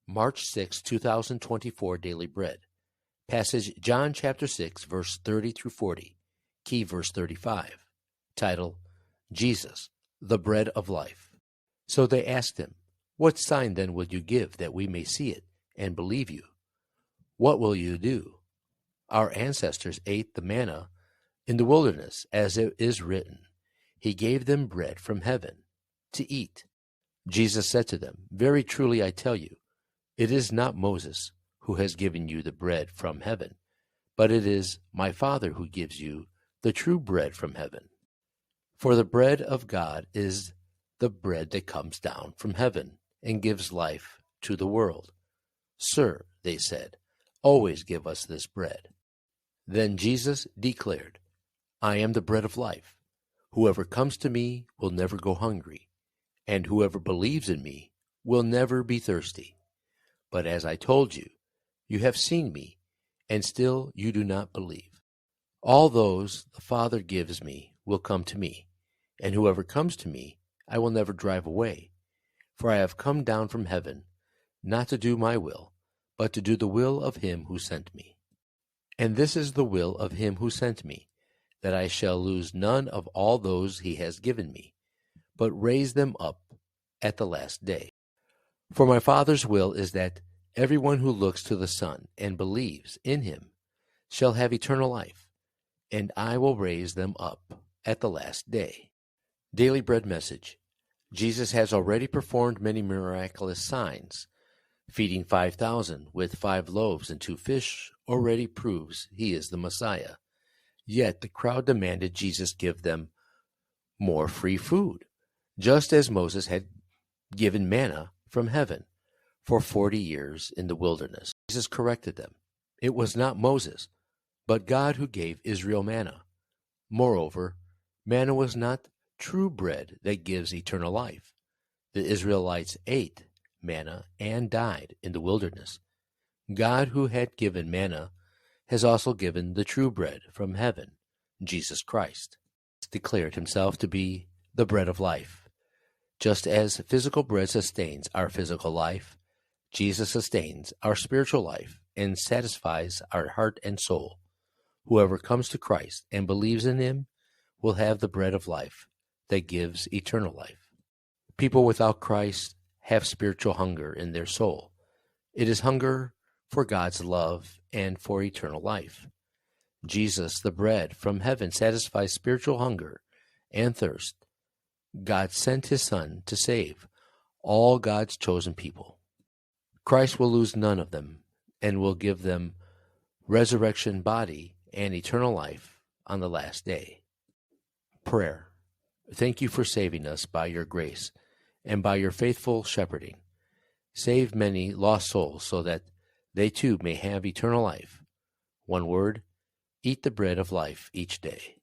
March 6, 2024 Daily Bread. Passage John chapter 6, verse 30 through 40. Key verse 35. Title, Jesus, the bread of life. So they asked him, "What sign then will you give that we may see it and believe you? What will you do? Our ancestors ate the manna in the wilderness, as it is written, He gave them bread from heaven to eat." Jesus said to them, "Very truly I tell you, it is not Moses who has given you the bread from heaven, but it is my Father who gives you the true bread from heaven. For the bread of God is the bread that comes down from heaven and gives life to the world." "Sir," they said, "always give us this bread." Then Jesus declared, "I am the bread of life. Whoever comes to me will never go hungry, and whoever believes in me will never be thirsty. But as I told you, you have seen me, and still you do not believe. All those the Father gives me will come to me, and whoever comes to me I will never drive away. For I have come down from heaven, not to do my will, but to do the will of him who sent me. And this is the will of him who sent me, that I shall lose none of all those he has given me, but raise them up at the last day. For my Father's will is that everyone who looks to the Son and believes in him shall have eternal life, and I will raise them up at the last day." Daily Bread Message. Jesus has already performed many miraculous signs. Feeding 5,000 with 5 loaves and 2 fish already proves he is the Messiah. Yet the crowd demanded Jesus give them more free food, just as Moses had given manna from heaven for 40 years in the wilderness. Jesus corrected them. It was not Moses, but God who gave Israel manna. Moreover, manna was not true bread that gives eternal life. The Israelites ate manna and died in the wilderness. God who had given manna has also given the true bread from heaven, Jesus Christ. He declared himself to be the bread of life. Just as physical bread sustains our physical life, Jesus sustains our spiritual life and satisfies our heart and soul. Whoever comes to Christ and believes in him will have the bread of life that gives eternal life. People without Christ have spiritual hunger in their soul. It is hunger for God's love and for eternal life. Jesus, the bread from heaven, satisfies spiritual hunger and thirst. God sent his Son to save all God's chosen people. Christ will lose none of them and will give them resurrection body and eternal life on the last day. Prayer. Thank you for saving us by your grace and by your faithful shepherding. Save many lost souls so that they too may have eternal life. One word, eat the bread of life each day.